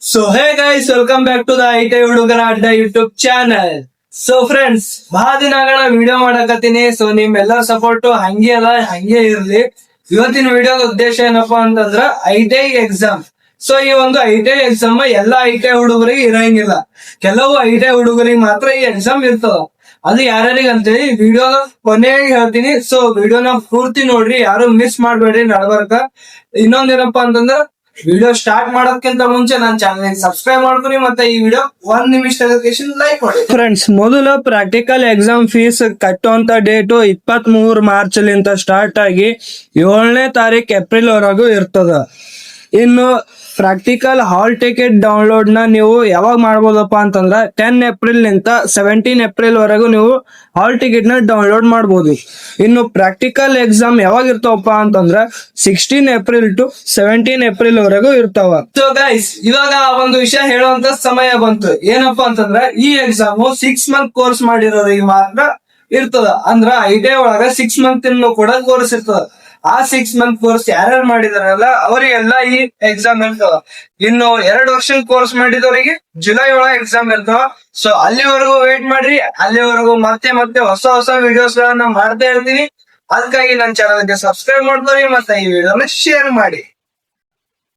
So hey guys, welcome back to the ಐಟೆ ಹುಡುಗರ ಅಡ್ಡ YouTube channel. So friends, ಬಹಳ ದಿನಗಳ ವಿಡಿಯೋ ಮಾಡಕತ್ತೀನಿ. ಸೊ ನಿಮ್ಮೆಲ್ಲ ಸಪೋರ್ಟ್ ಹಂಗೆ ಅಲ್ಲ, ಹಂಗೆ ಇರ್ಲಿ. ಇವತ್ತಿನ ವಿಡಿಯೋದ ಉದ್ದೇಶ ಏನಪ್ಪಾ ಅಂತಂದ್ರ ಐಟೆ ಎಕ್ಸಾಮ್. ಸೊ ಈ ಒಂದು ಐಟೆ ಎಕ್ಸಾಮ್ ಎಲ್ಲಾ ಐಟೆ ಹುಡುಗರಿಗೆ ಇರಂಗಿಲ್ಲ, ಕೆಲವು ಐಟೆ ಹುಡುಗರಿಗೆ ಮಾತ್ರ ಈ ಎಕ್ಸಾಮ್ ಇರ್ತದ. ಅದು ಯಾರ್ಯಾರಿಗೆ ಅಂತೇಳಿ ವಿಡಿಯೋ ಕೊನೆಗೆ ಹೇಳ್ತೀನಿ. ಸೊ ವಿಡಿಯೋನ ಪೂರ್ತಿ ನೋಡ್ರಿ, ಯಾರು ಮಿಸ್ ಮಾಡ್ಬೇಡ್ರಿ ನಡ್ಬರ್ಕ. ಇನ್ನೊಂದೇನಪ್ಪಾ ಅಂತಂದ್ರ ವಿಡಿಯೋ ಸ್ಟಾರ್ಟ್ ಮಾಡೋದಕ್ಕಿಂತ ಮುಂಚೆ ನನ್ನ ಚಾನಲ್ ಸಬ್ಸ್ಕ್ರೈಬ್ ಮಾಡ್ಕೊರಿ, ಮತ್ತೆ ಈ ವಿಡಿಯೋ 1 ನಿಮಿಷ ಲೈಕ್ ಮಾಡಿ. ಫ್ರೆಂಡ್ಸ್, ಮೊದಲು ಪ್ರಾಕ್ಟಿಕಲ್ ಎಕ್ಸಾಮ್ ಫೀಸ್ ಕಟ್ಟುವಂತ ಡೇಟು 23 ಮಾರ್ಚ್ ಲಿಂದ ಸ್ಟಾರ್ಟ್ ಆಗಿ 7ನೇ ತಾರೀಕು ಏಪ್ರಿಲ್ ವರೆಗೂ ಇರ್ತದ. ಇನ್ನು ಪ್ರಾಕ್ಟಿಕಲ್ ಹಾಲ್ ಟಿಕೆಟ್ ಡೌನ್ಲೋಡ್ ನ ನೀವು ಯಾವಾಗ ಮಾಡ್ಬೋದಪ್ಪ ಅಂತಂದ್ರ 10 ಏಪ್ರಿಲ್ ನಿಂದ 17 ಏಪ್ರಿಲ್ ವರೆಗೂ ನೀವು ಹಾಲ್ ಟಿಕೆಟ್ ನ ಡೌನ್ಲೋಡ್ ಮಾಡ್ಬೋದು. ಇನ್ನು ಪ್ರಾಕ್ಟಿಕಲ್ ಎಕ್ಸಾಮ್ ಯಾವಾಗ ಇರ್ತಾವಪ್ಪ ಅಂತಂದ್ರ 16 ಏಪ್ರಿಲ್ ಟು 17 ಏಪ್ರಿಲ್ ವರೆಗೂ ಇರ್ತಾವ. ಸೊ ಗೈಸ್, ಇವಾಗ ಒಂದು ವಿಷಯ ಹೇಳುವಂತ ಸಮಯ ಬಂತು. ಏನಪ್ಪಾ ಅಂತಂದ್ರ ಈ ಎಕ್ಸಾಮ್ 6 ಮಂತ್ ಕೋರ್ಸ್ ಮಾಡಿರೋರಿಗೆ ಮಾತ್ರ ಇರ್ತದ. ಅಂದ್ರ ಐಟೆ ಒಳಗ 6 ಮಂತ್ ಕೂಡ ಕೋರ್ಸ್ ಇರ್ತದ. ಆ 6 ಮಂತ್ ಕೋರ್ಸ್ ಯಾರ್ಯಾರು ಮಾಡಿದಾರಲ್ಲ ಅವರಿಗೆಲ್ಲ ಈ ಎಕ್ಸಾಮ್ ಇರ್ತಾವ. ಇನ್ನು 2 ವರ್ಷದ ಕೋರ್ಸ್ ಮಾಡಿದವರಿಗೆ ಜುಲೈ ಒಳಗೆ ಎಕ್ಸಾಮ್ ಇರ್ತಾವ. ಸೊ ಅಲ್ಲಿವರೆಗೂ ವೇಟ್ ಮಾಡ್ರಿ. ಅಲ್ಲಿವರೆಗೂ ಮತ್ತೆ ಹೊಸ ವಿಡಿಯೋಸ್ ಗಳನ್ನ ಮಾಡ್ತಾ ಇರ್ತೀನಿ. ಅದಕ್ಕಾಗಿ ನನ್ನ ಚಾನಲ್ಗೆ ಸಬ್ಸ್ಕ್ರೈಬ್ ಮಾಡ್ತೀವಿ, ಮತ್ತೆ ಈ ವಿಡಿಯೋನ ಶೇರ್ ಮಾಡಿ.